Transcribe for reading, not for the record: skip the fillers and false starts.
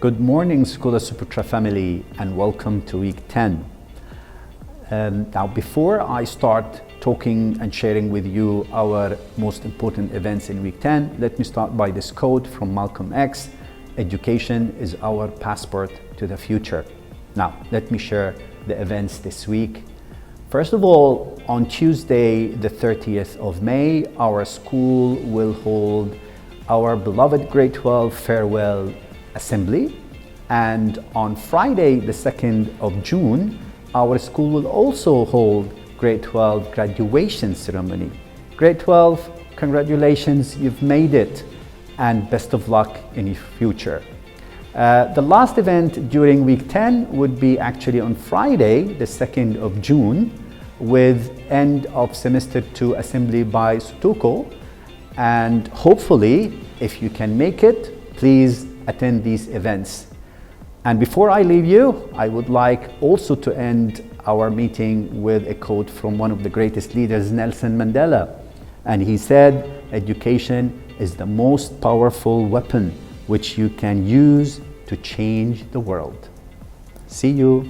Good morning, Sekolah Ciputra Family, and welcome to week 10. Now, before I start talking and sharing with you our most important events in week 10, let me start by this quote from Malcolm X: "Education is our passport to the future." Now, let me share the events this week. First of all, on Tuesday, the 30th of May, our school will hold our beloved grade 12 farewell assembly. And on Friday, the 2nd of June, our school will also hold grade 12 graduation ceremony. Grade 12, congratulations, you've made it, and best of luck in your future. The last event during week 10 would be actually on Friday, the 2nd of June, with end of semester 2 assembly by STUCO. And hopefully, if you can make it, please attend these events. And before I leave you, I would like also to end our meeting with a quote from one of the greatest leaders, Nelson Mandela. And he said, "Education is the most powerful weapon which you can use to change the world." See you.